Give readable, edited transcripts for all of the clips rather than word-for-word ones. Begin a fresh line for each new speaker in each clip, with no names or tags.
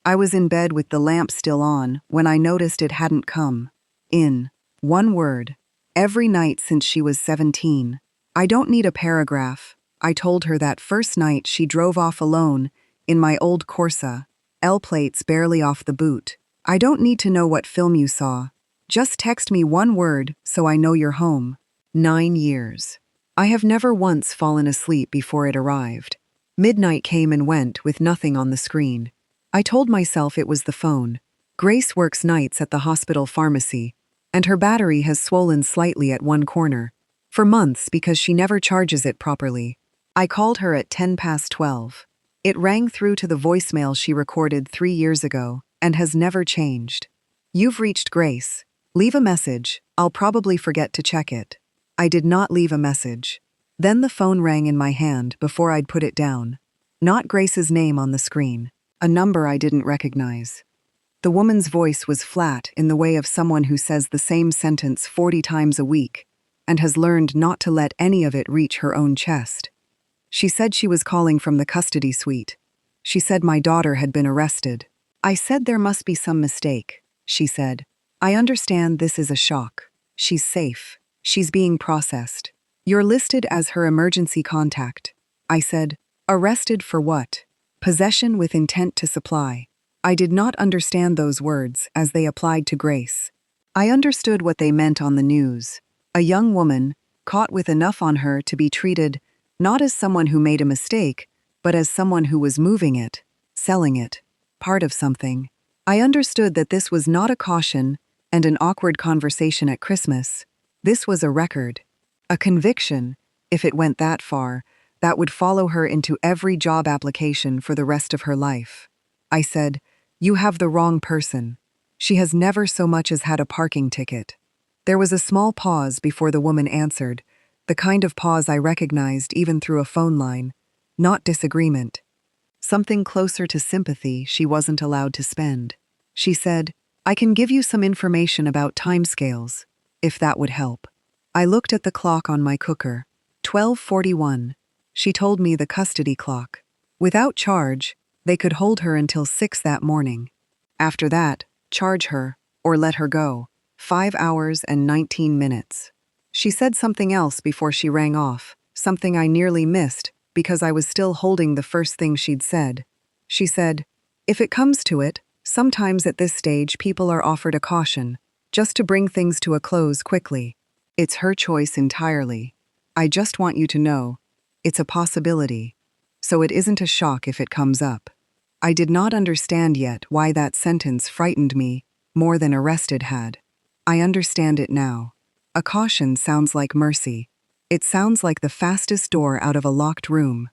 I was in bed with the lamp still on when I noticed it hadn't come. In one word, every night since she was 17. I don't need a paragraph. I told her that first night she drove off alone in my old Corsa, L-plates barely off the boot. I don't need to know what film you saw. Just text me one word so I know you're home. 9 years. I have never once fallen asleep before it arrived. Midnight came and went with nothing on the screen. I told myself it was the phone. Grace works nights at the hospital pharmacy, and her battery has swollen slightly at one corner. For months because she never charges it properly. I called her at 12:10. It rang through to the voicemail she recorded 3 years ago and has never changed. You've reached Grace. Leave a message. I'll probably forget to check it. I did not leave a message. Then the phone rang in my hand before I'd put it down. Not Grace's name on the screen. A number I didn't recognize. The woman's voice was flat in the way of someone who says the same sentence 40 times a week and has learned not to let any of it reach her own chest. She said she was calling from the custody suite. She said my daughter had been arrested. I said there must be some mistake. She said, I understand this is a shock. She's safe. She's being processed. You're listed as her emergency contact. I said, arrested for what? Possession with intent to supply. I did not understand those words as they applied to Grace. I understood what they meant on the news. A young woman, caught with enough on her to be treated not as someone who made a mistake, but as someone who was moving it, selling it, part of something. I understood that this was not a caution and an awkward conversation at Christmas. This was a record, a conviction, if it went that far, that would follow her into every job application for the rest of her life. I said, you have the wrong person. She has never so much as had a parking ticket. There was a small pause before the woman answered, the kind of pause I recognized even through a phone line, not disagreement. Something closer to sympathy she wasn't allowed to spend. She said, I can give you some information about timescales, if that would help. I looked at the clock on my cooker. 12:41. She told me the custody clock. Without charge, they could hold her until 6 that morning. After that, charge her, or let her go. 5 hours and 19 minutes. She said something else before she rang off, something I nearly missed because I was still holding the first thing she'd said. She said, if it comes to it, sometimes at this stage people are offered a caution, just to bring things to a close quickly. It's her choice entirely. I just want you to know, it's a possibility, so it isn't a shock if it comes up. I did not understand yet why that sentence frightened me more than arrested had. I understand it now. A caution sounds like mercy. It sounds like the fastest door out of a locked room.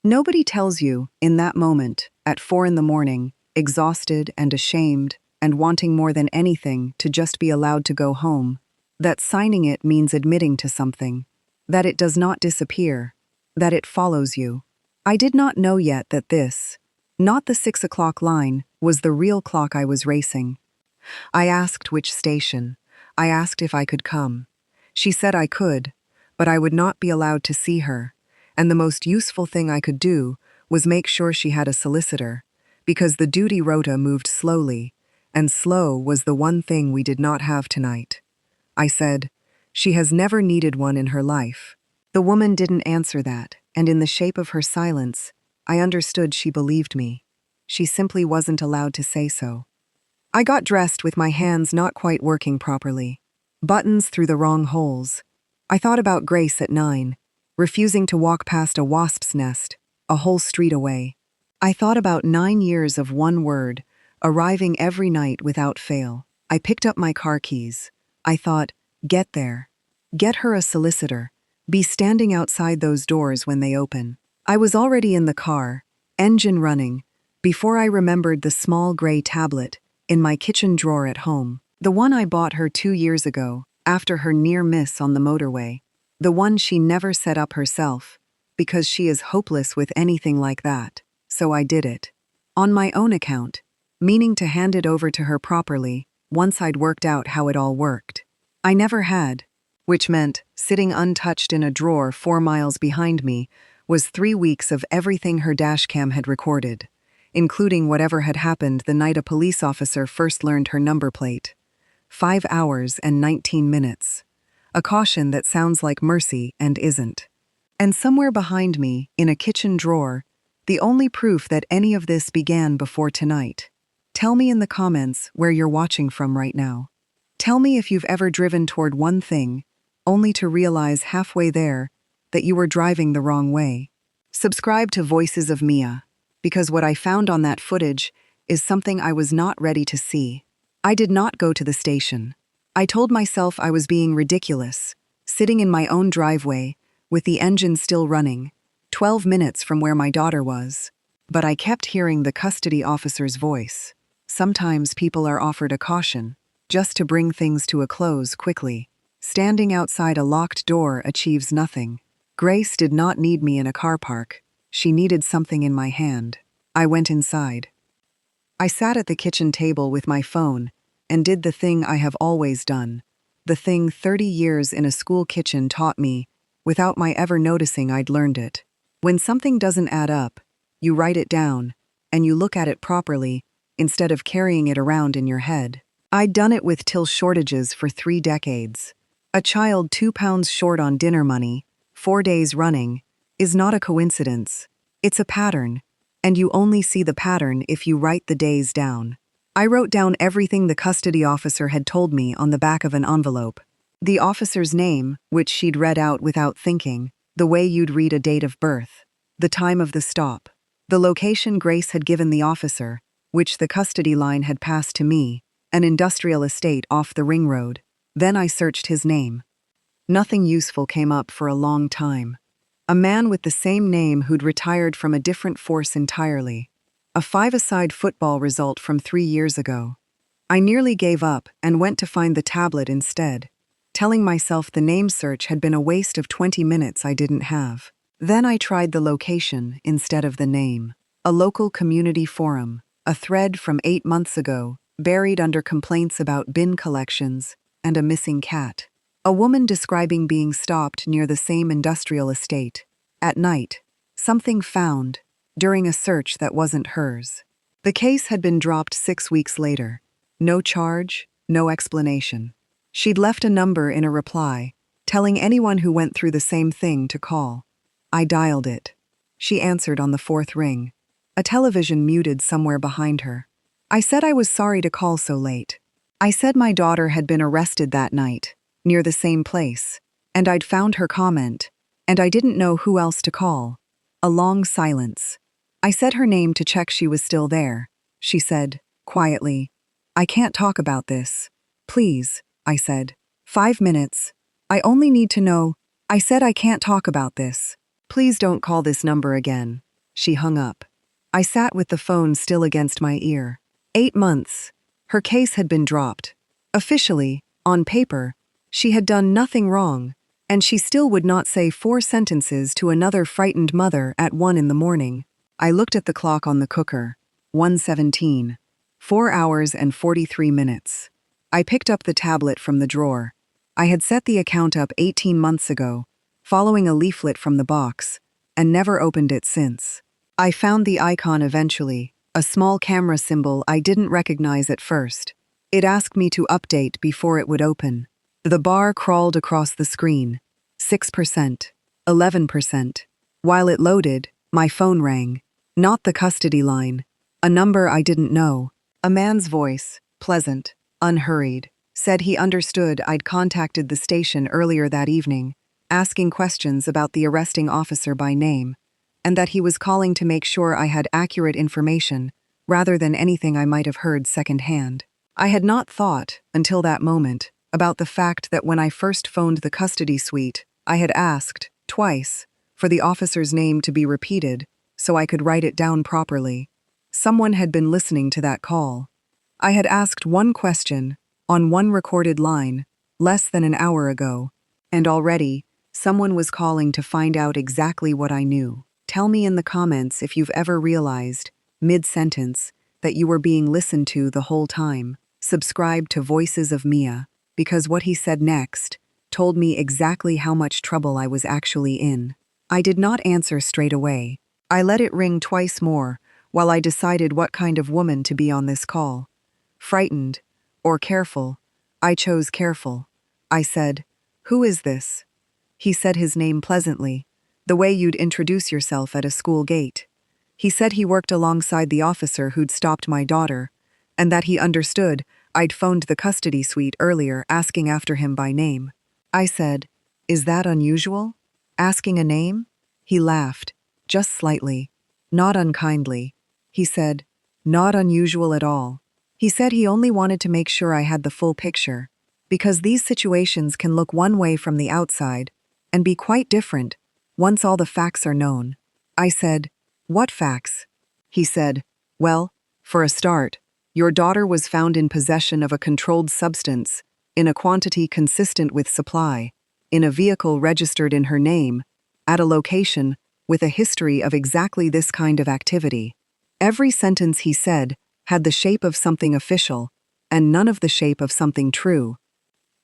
Nobody tells you, in that moment, at 4 a.m, exhausted and ashamed and wanting more than anything to just be allowed to go home, that signing it means admitting to something, that it does not disappear, that it follows you. I did not know yet that this, not the 6 o'clock line, was the real clock I was racing. I asked which station. I asked if I could come. She said I could, but I would not be allowed to see her, and the most useful thing I could do was make sure she had a solicitor, because the duty rota moved slowly, and slow was the one thing we did not have tonight. I said, she has never needed one in her life. The woman didn't answer that, and in the shape of her silence, I understood she believed me. She simply wasn't allowed to say so. I got dressed with my hands not quite working properly, buttons through the wrong holes. I thought about Grace at 9, refusing to walk past a wasp's nest, a whole street away. I thought about 9 years of one word, arriving every night without fail. I picked up my car keys. I thought, get there. Get her a solicitor. Be standing outside those doors when they open. I was already in the car, engine running, before I remembered the small gray tablet in my kitchen drawer at home. The one I bought her 2 years ago, after her near miss on the motorway. The one she never set up herself, because she is hopeless with anything like that. So I did it. On my own account, meaning to hand it over to her properly, once I'd worked out how it all worked. I never had, which meant, sitting untouched in a drawer 4 miles behind me, was 3 weeks of everything her dashcam had recorded. including whatever had happened the night a police officer first learned her number plate. 5 hours and 19 minutes. A caution that sounds like mercy and isn't. And somewhere behind me, in a kitchen drawer, the only proof that any of this began before tonight. Tell me in the comments where you're watching from right now. Tell me if you've ever driven toward one thing, only to realize halfway there that you were driving the wrong way. Subscribe to Voices of Mia, because what I found on that footage is something I was not ready to see. I did not go to the station. I told myself I was being ridiculous, sitting in my own driveway, with the engine still running, 12 minutes from where my daughter was. But I kept hearing the custody officer's voice. Sometimes people are offered a caution, just to bring things to a close quickly. Standing outside a locked door achieves nothing. Grace did not need me in a car park. She needed something in my hand. I went inside. I sat at the kitchen table with my phone and did the thing I have always done, the thing 30 years in a school kitchen taught me, without my ever noticing I'd learned it. When something doesn't add up, you write it down, and you look at it properly, instead of carrying it around in your head. I'd done it with till shortages for 3 decades. A child 2 pounds short on dinner money, 4 days running, is not a coincidence. It's a pattern, and you only see the pattern if you write the days down. I wrote down everything the custody officer had told me on the back of an envelope. The officer's name, which she'd read out without thinking, the way you'd read a date of birth, the time of the stop, the location Grace had given the officer, which the custody line had passed to me, an industrial estate off the ring road. Then I searched his name. Nothing useful came up for a long time. A man with the same name who'd retired from a different force entirely. A 5-a-side football result from 3 years ago. I nearly gave up and went to find the tablet instead, telling myself the name search had been a waste of 20 minutes I didn't have. Then I tried the location instead of the name. A local community forum, a thread from 8 months ago, buried under complaints about bin collections and a missing cat. A woman describing being stopped near the same industrial estate. At night, something found, during a search that wasn't hers. The case had been dropped 6 weeks later. No charge, no explanation. She'd left a number in a reply, telling anyone who went through the same thing to call. I dialed it. She answered on the 4th ring. A television muted somewhere behind her. I said I was sorry to call so late. I said my daughter had been arrested that night, near the same place, and I'd found her comment, and I didn't know who else to call. A long silence. I said her name to check she was still there. She said, quietly, "I can't talk about this." "Please," I said. 5 minutes. "I only need to know." I said I can't talk about this. "Please don't call this number again." She hung up. I sat with the phone still against my ear. 8 months. Her case had been dropped. Officially, on paper, she had done nothing wrong, and she still would not say 4 sentences to another frightened mother at 1 in the morning. I looked at the clock on the cooker. 1:17. 4 hours and 43 minutes. I picked up the tablet from the drawer. I had set the account up 18 months ago, following a leaflet from the box, and never opened it since. I found the icon eventually, a small camera symbol I didn't recognize at first. It asked me to update before it would open. The bar crawled across the screen. 6%, 11%. While it loaded, my phone rang. Not the custody line. A number I didn't know. A man's voice, pleasant, unhurried, said he understood I'd contacted the station earlier that evening, asking questions about the arresting officer by name, and that he was calling to make sure I had accurate information, rather than anything I might have heard secondhand. I had not thought, until that moment, about the fact that when I first phoned the custody suite, I had asked, twice, for the officer's name to be repeated, so I could write it down properly. Someone had been listening to that call. I had asked one question, on one recorded line, less than an hour ago, and already, someone was calling to find out exactly what I knew. Tell me in the comments if you've ever realized, mid-sentence, that you were being listened to the whole time. Subscribe to Voices of Mia, because what he said next told me exactly how much trouble I was actually in. I did not answer straight away. I let it ring twice more, while I decided what kind of woman to be on this call. Frightened or careful, I chose careful. I said, "Who is this?" He said his name pleasantly, the way you'd introduce yourself at a school gate. He said he worked alongside the officer who'd stopped my daughter, and that he understood I'd phoned the custody suite earlier asking after him by name. I said, "Is that unusual? Asking a name?" He laughed, just slightly, not unkindly. He said, "Not unusual at all." He said he only wanted to make sure I had the full picture, because these situations can look one way from the outside and be quite different once all the facts are known. I said, "What facts?" He said, "Well, for a start, your daughter was found in possession of a controlled substance in a quantity consistent with supply, in a vehicle registered in her name, at a location with a history of exactly this kind of activity." Every sentence he said had the shape of something official and none of the shape of something true.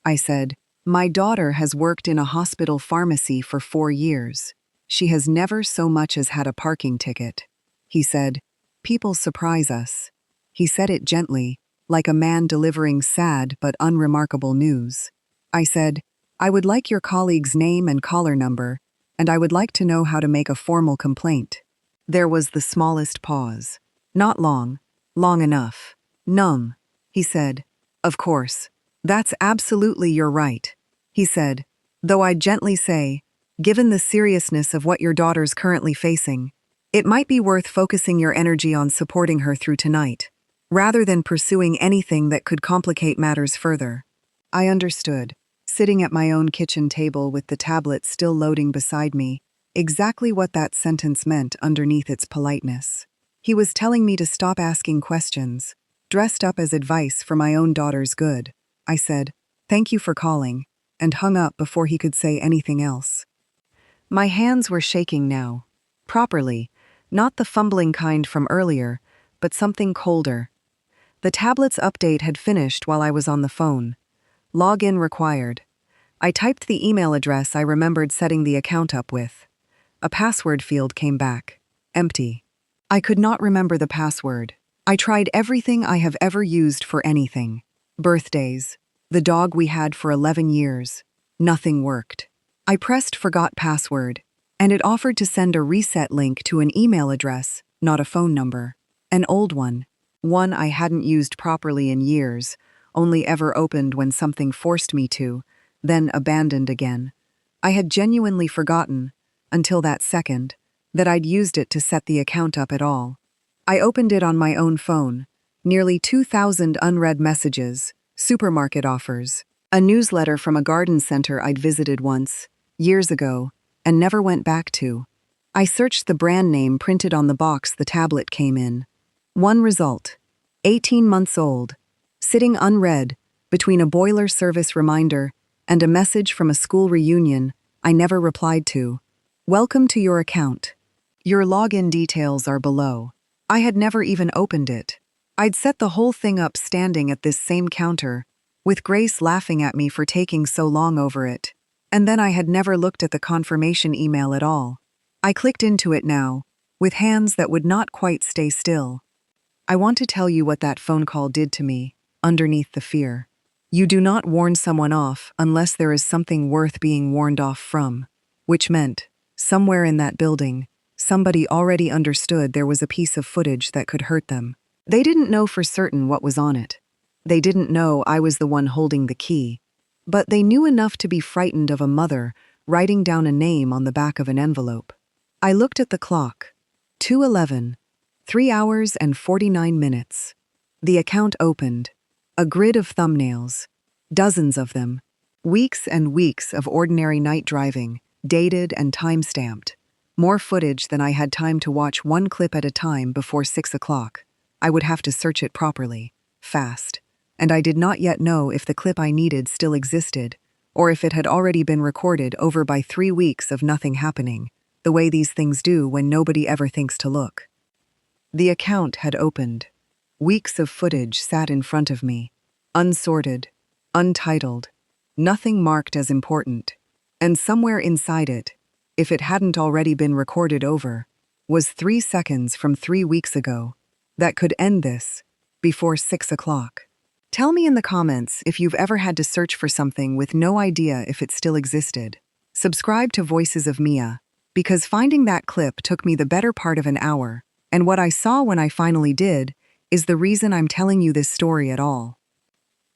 I said, "My daughter has worked in a hospital pharmacy for 4 years. She has never so much as had a parking ticket." He said, "People surprise us." He said it gently, like a man delivering sad but unremarkable news. I said, "I would like your colleague's name and collar number, and I would like to know how to make a formal complaint." There was the smallest pause. Not long. Long enough. "Numb," he said. "Of course. That's absolutely your right," he said, though I'd gently say, "Given the seriousness of what your daughter's currently facing, it might be worth focusing your energy on supporting her through tonight, rather than pursuing anything that could complicate matters further." I understood, sitting at my own kitchen table with the tablet still loading beside me, exactly what that sentence meant underneath its politeness. He was telling me to stop asking questions, dressed up as advice for my own daughter's good. I said, "Thank you for calling," and hung up before he could say anything else. My hands were shaking now. Properly, not the fumbling kind from earlier, but something colder. The tablet's update had finished while I was on the phone. Login required. I typed the email address I remembered setting the account up with. A password field came back. Empty. I could not remember the password. I tried everything I have ever used for anything. Birthdays. The dog we had for 11 years. Nothing worked. I pressed Forgot Password, and it offered to send a reset link to an email address, not a phone number. An old one. One I hadn't used properly in years, only ever opened when something forced me to, then abandoned again. I had genuinely forgotten, until that second, that I'd used it to set the account up at all. I opened it on my own phone. Nearly 2,000 unread messages, supermarket offers, a newsletter from a garden center I'd visited once, years ago, and never went back to. I searched the brand name printed on the box the tablet came in. One result. 18 months old. Sitting unread, between a boiler service reminder and a message from a school reunion I never replied to. "Welcome to your account. Your login details are below." I had never even opened it. I'd set the whole thing up standing at this same counter, with Grace laughing at me for taking so long over it. And then I had never looked at the confirmation email at all. I clicked into it now, with hands that would not quite stay still. I want to tell you what that phone call did to me, underneath the fear. You do not warn someone off unless there is something worth being warned off from, which meant, somewhere in that building, somebody already understood there was a piece of footage that could hurt them. They didn't know for certain what was on it. They didn't know I was the one holding the key. But they knew enough to be frightened of a mother writing down a name on the back of an envelope. I looked at the clock. 2:11. 3 hours and 49 minutes. The account opened. A grid of thumbnails. Dozens of them. Weeks and weeks of ordinary night driving, dated and time-stamped. More footage than I had time to watch one clip at a time before 6 o'clock. I would have to search it properly, fast, and I did not yet know if the clip I needed still existed, or if it had already been recorded over by 3 weeks of nothing happening, the way these things do when nobody ever thinks to look. The account had opened. Weeks of footage sat in front of me, unsorted, untitled, nothing marked as important, and somewhere inside it, if it hadn't already been recorded over, was 3 seconds from 3 weeks ago. That could end this before 6 o'clock. Tell me in the comments if you've ever had to search for something with no idea if it still existed. Subscribe to Voices of Mia, because finding that clip took me the better part of an hour, and what I saw when I finally did is the reason I'm telling you this story at all.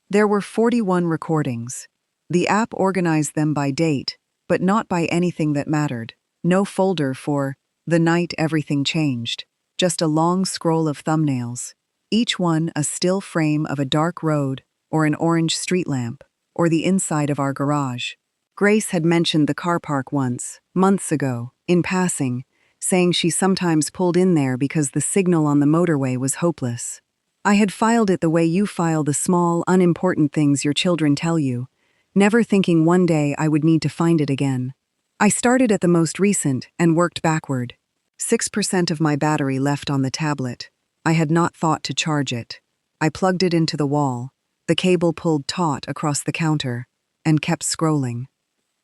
There were 41 recordings. The app organized them by date, but not by anything that mattered. No folder for the night everything changed, just a long scroll of thumbnails. Each one a still frame of a dark road, or an orange street lamp, or the inside of our garage. Grace had mentioned the car park once, months ago, in passing, saying she sometimes pulled in there because the signal on the motorway was hopeless. I had filed it the way you file the small, unimportant things your children tell you, never thinking one day I would need to find it again. I started at the most recent and worked backward. 6% of my battery left on the tablet. I had not thought to charge it. I plugged it into the wall, the cable pulled taut across the counter, and kept scrolling.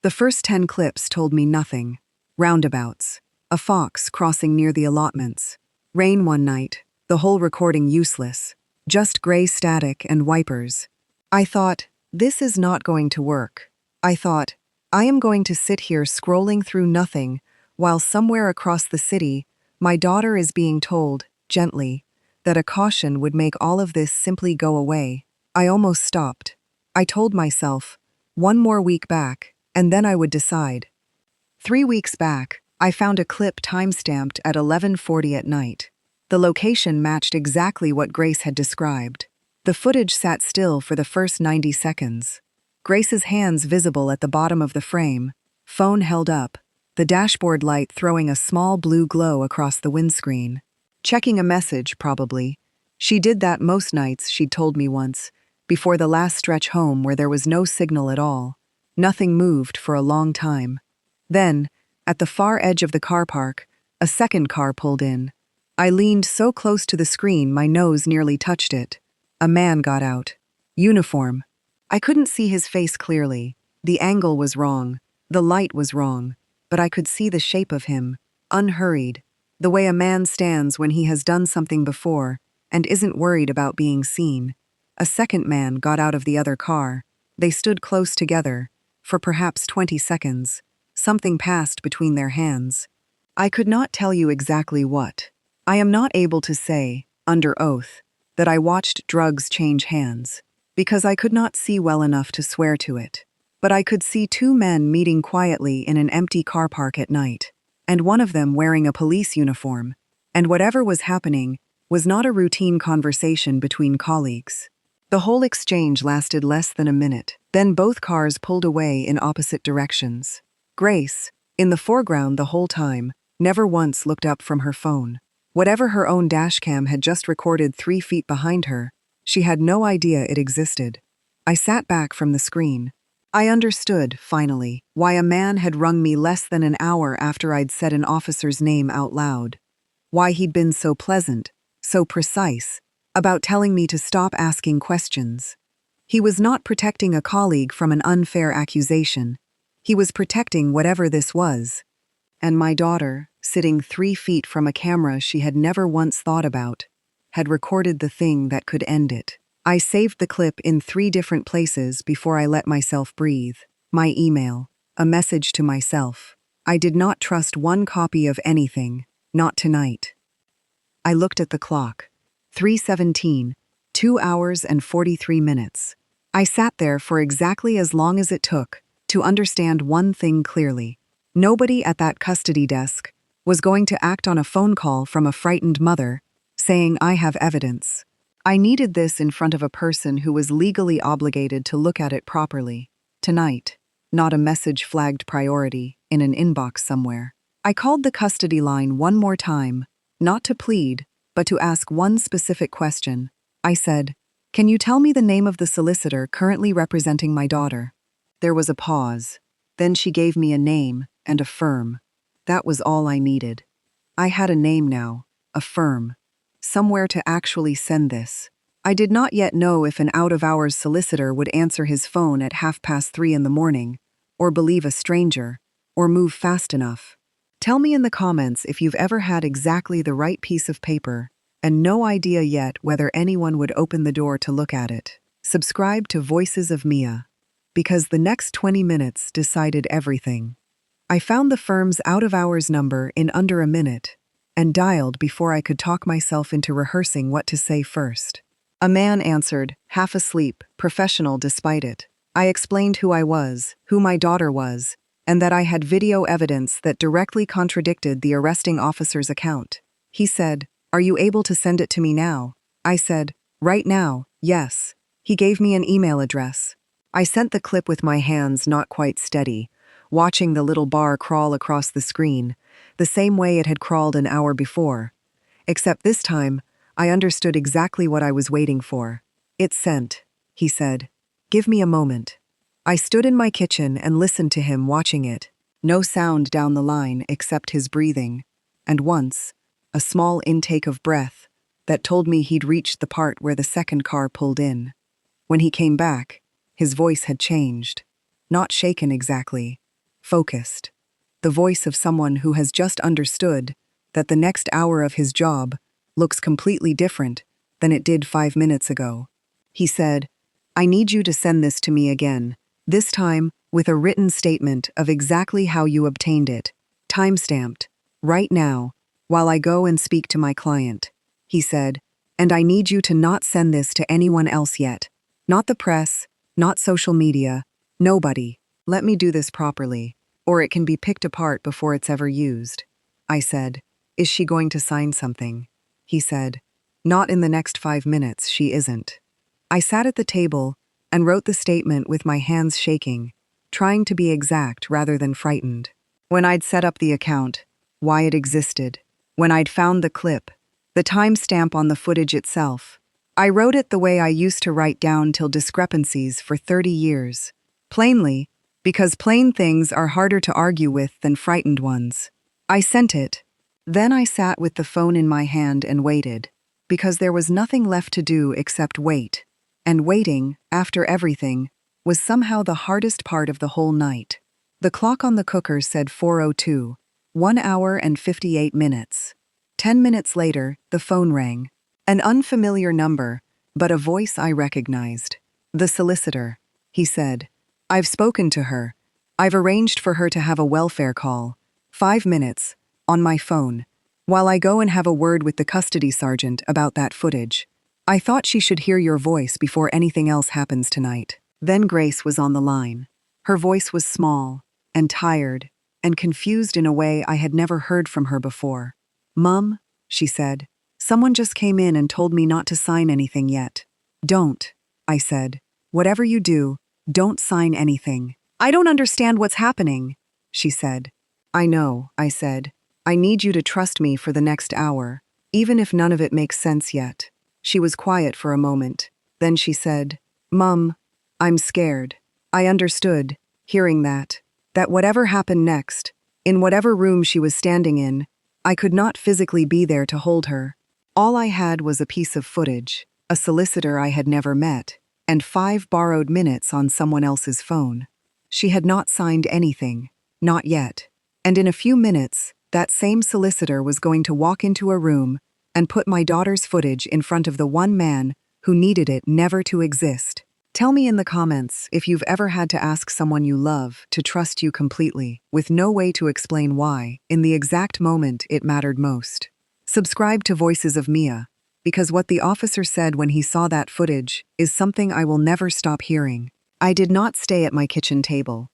The first 10 clips told me nothing. Roundabouts, a fox crossing near the allotments, rain one night, the whole recording useless, just gray static and wipers. I thought, this is not going to work. I thought, I am going to sit here scrolling through nothing while somewhere across the city, my daughter is being told, gently, that a caution would make all of this simply go away. I almost stopped. I told myself, one more week back, and then I would decide. 3 weeks back, I found a clip timestamped at 11:40 at night. The location matched exactly what Grace had described. The footage sat still for the first 90 seconds. Grace's hands visible at the bottom of the frame, phone held up, the dashboard light throwing a small blue glow across the windscreen. Checking a message, probably. She did that most nights, she'd told me once, before the last stretch home where there was no signal at all. Nothing moved for a long time. Then, at the far edge of the car park, a second car pulled in. I leaned so close to the screen my nose nearly touched it. A man got out. Uniform. I couldn't see his face clearly. The angle was wrong. The light was wrong. But I could see the shape of him, unhurried, the way a man stands when he has done something before and isn't worried about being seen. A second man got out of the other car. They stood close together, for perhaps 20 seconds. Something passed between their hands. I could not tell you exactly what. I am not able to say, under oath, that I watched drugs change hands, because I could not see well enough to swear to it. But I could see 2 men meeting quietly in an empty car park at night, and one of them wearing a police uniform, and whatever was happening was not a routine conversation between colleagues. The whole exchange lasted less than a minute, then both cars pulled away in opposite directions. Grace, in the foreground the whole time, never once looked up from her phone. Whatever her own dashcam had just recorded 3 feet behind her, she had no idea it existed. I sat back from the screen. I understood, finally, why a man had rung me less than an hour after I'd said an officer's name out loud. Why he'd been so pleasant, so precise, about telling me to stop asking questions. He was not protecting a colleague from an unfair accusation. He was protecting whatever this was. And my daughter, sitting 3 feet from a camera she had never once thought about, had recorded the thing that could end it. I saved the clip in 3 different places before I let myself breathe. My email, a message to myself. I did not trust one copy of anything, not tonight. I looked at the clock. 3:17, 2 hours and 43 minutes. I sat there for exactly as long as it took to understand one thing clearly. Nobody at that custody desk was going to act on a phone call from a frightened mother saying, "I have evidence." I needed this in front of a person who was legally obligated to look at it properly. Tonight, not a message-flagged priority in an inbox somewhere. I called the custody line one more time, not to plead, but to ask one specific question. I said, "Can you tell me the name of the solicitor currently representing my daughter?" There was a pause. Then she gave me a name and a firm. That was all I needed. I had a name now, a firm. Somewhere to actually send this. I did not yet know if an out-of-hours solicitor would answer his phone at 3:30 in the morning, or believe a stranger, or move fast enough. Tell me in the comments if you've ever had exactly the right piece of paper and no idea yet whether anyone would open the door to look at it. Subscribe to Voices of Mia, because the next 20 minutes decided everything. I found the firm's out-of-hours number in under a minute and dialed before I could talk myself into rehearsing what to say first. A man answered, half asleep, professional despite it. I explained who I was, who my daughter was, and that I had video evidence that directly contradicted the arresting officer's account. He said, "Are you able to send it to me now?" I said, "Right now, yes." He gave me an email address. I sent the clip with my hands not quite steady, watching the little bar crawl across the screen, the same way it had crawled an hour before. Except this time, I understood exactly what I was waiting for. "It's sent," he said. "Give me a moment." I stood in my kitchen and listened to him watching it. No sound down the line except his breathing, and once, a small intake of breath that told me he'd reached the part where the second car pulled in. When he came back, his voice had changed. Not shaken exactly, focused. The voice of someone who has just understood that the next hour of his job looks completely different than it did 5 minutes ago. He said, "I need you to send this to me again, this time with a written statement of exactly how you obtained it, time-stamped, right now, while I go and speak to my client." He said, "And I need you to not send this to anyone else yet. Not the press, not social media, nobody. Let me do this properly, or it can be picked apart before it's ever used." I said, "Is she going to sign something?" He said, "Not in the next 5 minutes, she isn't." I sat at the table and wrote the statement with my hands shaking, trying to be exact rather than frightened. When I'd set up the account, why it existed, when I'd found the clip, the timestamp on the footage itself, I wrote it the way I used to write down till discrepancies for 30 years. Plainly, because plain things are harder to argue with than frightened ones. I sent it. Then I sat with the phone in my hand and waited, because there was nothing left to do except wait. And waiting, after everything, was somehow the hardest part of the whole night. The clock on the cooker said 4:02, 1 hour and 58 minutes. 10 minutes later, the phone rang. An unfamiliar number, but a voice I recognized. "The solicitor," he said. "I've spoken to her. I've arranged for her to have a welfare call. 5 minutes, on my phone, while I go and have a word with the custody sergeant about that footage. I thought she should hear your voice before anything else happens tonight." Then Grace was on the line. Her voice was small, and tired, and confused in a way I had never heard from her before. "Mum," she said, "someone just came in and told me not to sign anything yet." "Don't," I said. "Whatever you do, don't sign anything." "I don't understand what's happening," she said. "I know," I said. "I need you to trust me for the next hour, even if none of it makes sense yet." She was quiet for a moment. Then she said, "Mum, I'm scared." I understood, hearing that whatever happened next, in whatever room she was standing in, I could not physically be there to hold her. All I had was a piece of footage, a solicitor I had never met, and 5 borrowed minutes on someone else's phone. She had not signed anything, not yet. And in a few minutes, that same solicitor was going to walk into a room and put my daughter's footage in front of the one man who needed it never to exist. Tell me in the comments if you've ever had to ask someone you love to trust you completely, with no way to explain why, in the exact moment it mattered most. Subscribe to Voices of Mia, because what the officer said when he saw that footage is something I will never stop hearing. I did not stay at my kitchen table.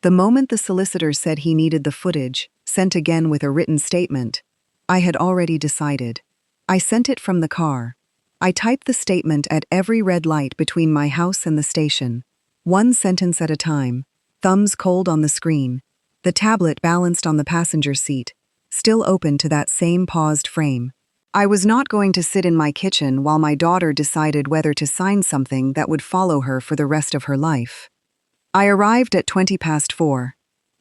The moment the solicitor said he needed the footage, sent again with a written statement, I had already decided. I sent it from the car. I typed the statement at every red light between my house and the station, one sentence at a time, thumbs cold on the screen, the tablet balanced on the passenger seat, still open to that same paused frame. I was not going to sit in my kitchen while my daughter decided whether to sign something that would follow her for the rest of her life. I arrived at 4:20.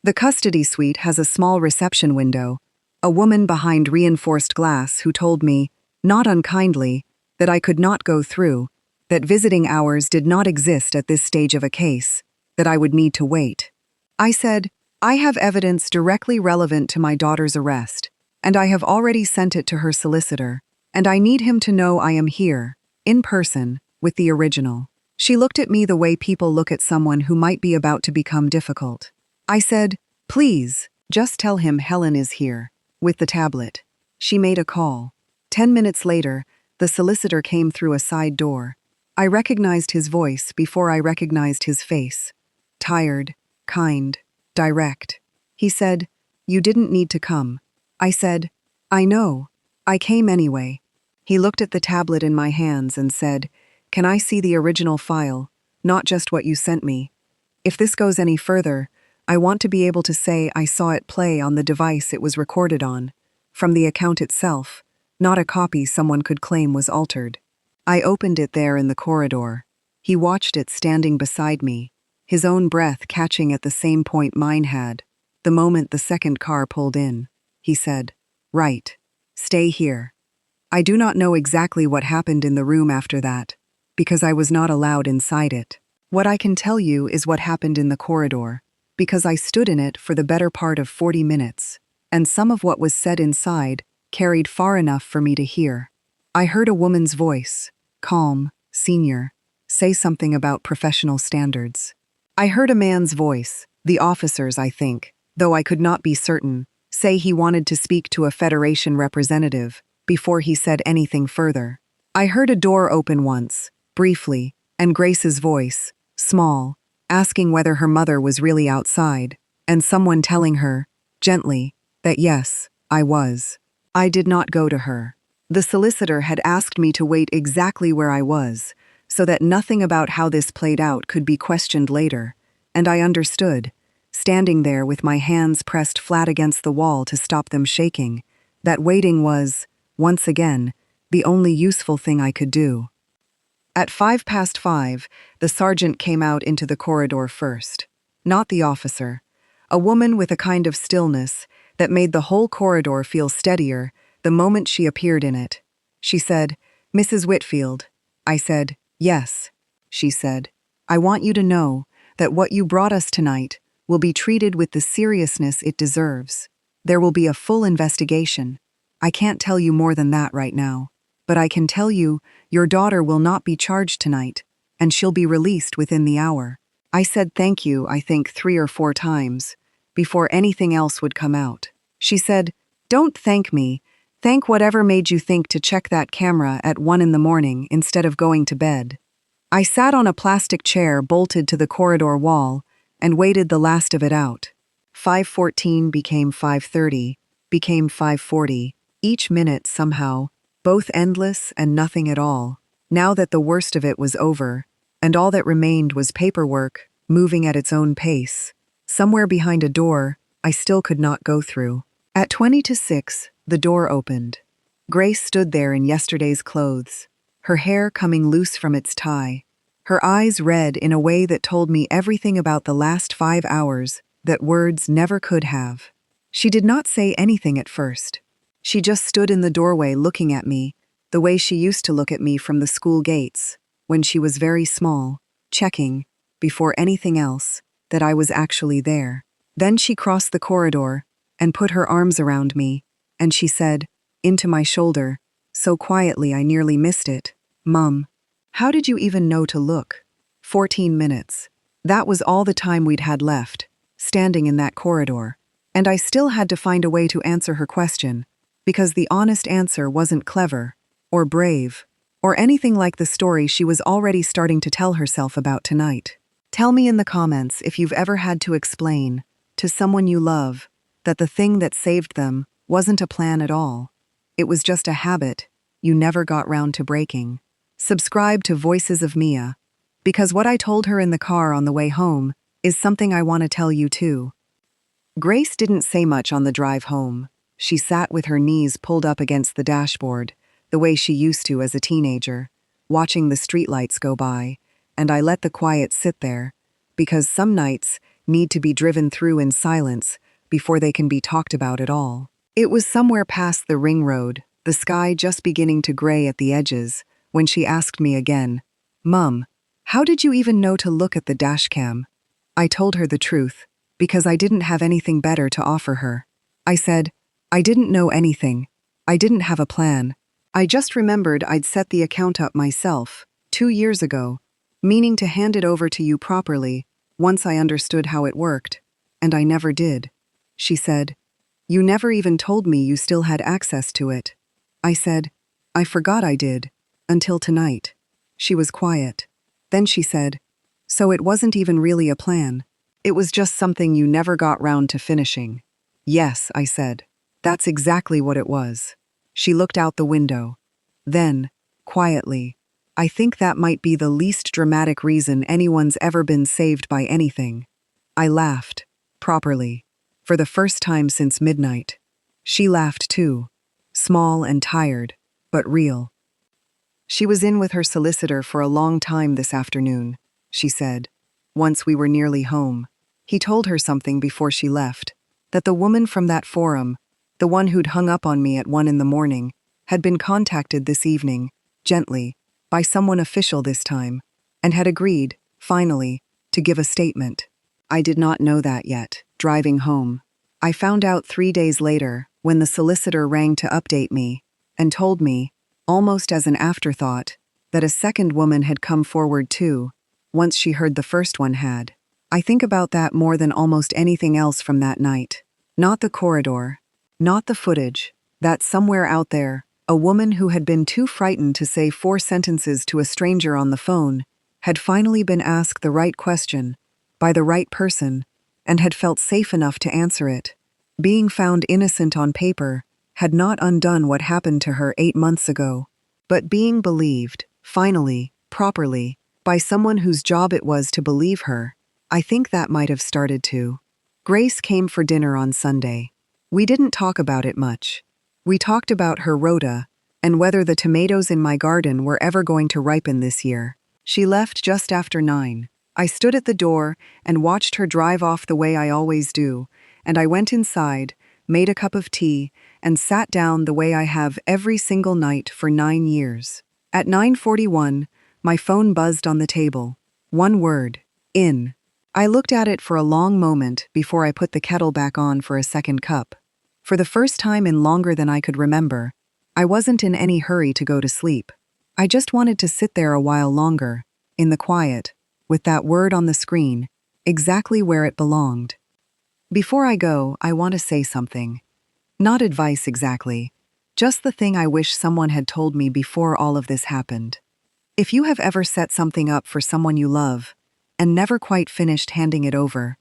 The custody suite has a small reception window, a woman behind reinforced glass who told me, not unkindly, that I could not go through, that visiting hours did not exist at this stage of a case, that I would need to wait. I said, I have evidence directly relevant to my daughter's arrest, and I have already sent it to her solicitor, and I need him to know I am here, in person, with the original. She looked at me the way people look at someone who might be about to become difficult. I said, please, just tell him Helen is here, with the tablet. She made a call. 10 minutes later, the solicitor came through a side door. I recognized his voice before I recognized his face. Tired, kind, direct. He said, "You didn't need to come." I said, "I know. I came anyway." He looked at the tablet in my hands and said, "Can I see the original file, not just what you sent me? If this goes any further, I want to be able to say I saw it play on the device it was recorded on, from the account itself, not a copy someone could claim was altered." I opened it there in the corridor. He watched it standing beside me, his own breath catching at the same point mine had, the moment the second car pulled in. He said, "Right. Stay here." I do not know exactly what happened in the room after that, because I was not allowed inside it. What I can tell you is what happened in the corridor, because I stood in it for the better part of 40 minutes, and some of what was said inside carried far enough for me to hear. I heard a woman's voice, calm, senior, say something about professional standards. I heard a man's voice, the officer's I think, though I could not be certain, say he wanted to speak to a Federation representative before he said anything further. I heard a door open once, briefly, and Grace's voice, small, asking whether her mother was really outside, and someone telling her, gently, that yes, I was. I did not go to her. The solicitor had asked me to wait exactly where I was, so that nothing about how this played out could be questioned later, and I understood, standing there with my hands pressed flat against the wall to stop them shaking, that waiting was, once again, the only useful thing I could do. At 5:05, the sergeant came out into the corridor first. Not the officer. A woman with a kind of stillness that made the whole corridor feel steadier the moment she appeared in it. She said, "Mrs. Whitfield." I said, "Yes." She said, "I want you to know that what you brought us tonight will be treated with the seriousness it deserves. There will be a full investigation. I can't tell you more than that right now, but I can tell you your daughter will not be charged tonight, and she'll be released within the hour." I said thank you, I think 3 or 4 times, before anything else would come out. She said, "Don't thank me. Thank whatever made you think to check that camera at 1 in the morning instead of going to bed." I sat on a plastic chair bolted to the corridor wall and waited the last of it out. 5:14 became 5:30, became 5:40, each minute somehow, both endless and nothing at all, now that the worst of it was over, and all that remained was paperwork, moving at its own pace, somewhere behind a door I still could not go through. At 6:20, the door opened. Grace stood there in yesterday's clothes, her hair coming loose from its tie, her eyes red in a way that told me everything about the last 5 hours that words never could have. She did not say anything at first. She just stood in the doorway looking at me, the way she used to look at me from the school gates, when she was very small, checking, before anything else, that I was actually there. Then she crossed the corridor and put her arms around me, and she said, into my shoulder, so quietly I nearly missed it, "Mum, how did you even know to look?" 14 minutes. That was all the time we'd had left, standing in that corridor, and I still had to find a way to answer her question, because the honest answer wasn't clever, or brave, or anything like the story she was already starting to tell herself about tonight. Tell me in the comments if you've ever had to explain, to someone you love, that the thing that saved them wasn't a plan at all. It was just a habit you never got round to breaking. Subscribe to Voices of Mia, because what I told her in the car on the way home is something I want to tell you too. Grace didn't say much on the drive home. She sat with her knees pulled up against the dashboard, the way she used to as a teenager, watching the streetlights go by, and I let the quiet sit there, because some nights need to be driven through in silence before they can be talked about at all. It was somewhere past the ring road, the sky just beginning to gray at the edges, when she asked me again, "Mum, how did you even know to look at the dashcam?" I told her the truth, because I didn't have anything better to offer her. I said, I didn't know anything. I didn't have a plan. I just remembered I'd set the account up myself, 2 years ago, meaning to hand it over to you properly once I understood how it worked, and I never did. She said, You never even told me you still had access to it. I said, I forgot I did, until tonight. She was quiet. Then she said, So it wasn't even really a plan. It was just something you never got round to finishing. Yes, I said. That's exactly what it was. She looked out the window. Then, quietly, I think that might be the least dramatic reason anyone's ever been saved by anything. I laughed, properly, for the first time since midnight. She laughed too, small and tired, but real. She was in with her solicitor for a long time this afternoon, she said, once we were nearly home. He told her something before she left, that the woman from that forum, the one who'd hung up on me at 1 a.m, had been contacted this evening, gently, by someone official this time, and had agreed, finally, to give a statement. I did not know that yet, driving home. I found out 3 days later, when the solicitor rang to update me, and told me, almost as an afterthought, that a second woman had come forward too, once she heard the first one had. I think about that more than almost anything else from that night. Not the corridor, not the footage, that somewhere out there, a woman who had been too frightened to say 4 sentences to a stranger on the phone had finally been asked the right question, by the right person, and had felt safe enough to answer it. Being found innocent on paper had not undone what happened to her 8 months ago, but being believed, finally, properly, by someone whose job it was to believe her, I think that might have started to. Grace came for dinner on Sunday. We didn't talk about it much. We talked about her rota and whether the tomatoes in my garden were ever going to ripen this year. She left just after 9. I stood at the door and watched her drive off the way I always do, and I went inside, made a cup of tea, and sat down the way I have every single night for 9 years. At 9:41, my phone buzzed on the table. One word, in. I looked at it for a long moment before I put the kettle back on for a second cup. For the first time in longer than I could remember, I wasn't in any hurry to go to sleep. I just wanted to sit there a while longer, in the quiet, with that word on the screen, exactly where it belonged. Before I go, I want to say something. Not advice exactly, just the thing I wish someone had told me before all of this happened. If you have ever set something up for someone you love, and never quite finished handing it over,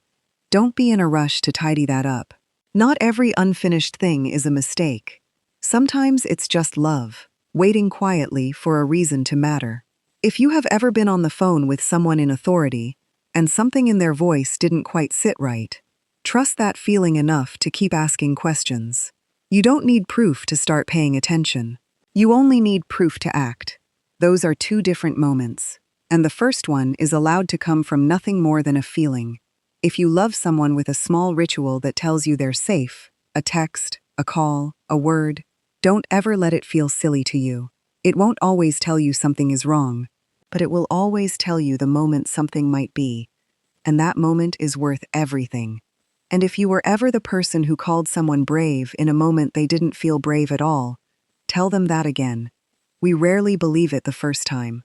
don't be in a rush to tidy that up. Not every unfinished thing is a mistake. Sometimes it's just love, waiting quietly for a reason to matter. If you have ever been on the phone with someone in authority, and something in their voice didn't quite sit right, trust that feeling enough to keep asking questions. You don't need proof to start paying attention. You only need proof to act. Those are 2 different moments, and the first one is allowed to come from nothing more than a feeling. If you love someone with a small ritual that tells you they're safe, a text, a call, a word, don't ever let it feel silly to you. It won't always tell you something is wrong, but it will always tell you the moment something might be, and that moment is worth everything. And if you were ever the person who called someone brave in a moment they didn't feel brave at all, tell them that again. We rarely believe it the first time.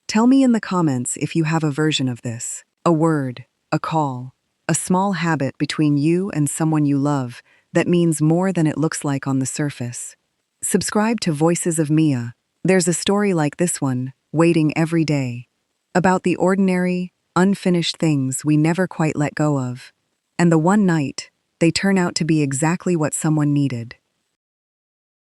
Tell me in the comments if you have a version of this. A word, a call, a small habit between you and someone you love that means more than it looks like on the surface. Subscribe to Voices of Mia. There's a story like this one, waiting every day, about the ordinary, unfinished things we never quite let go of. And the one night, they turn out to be exactly what someone needed.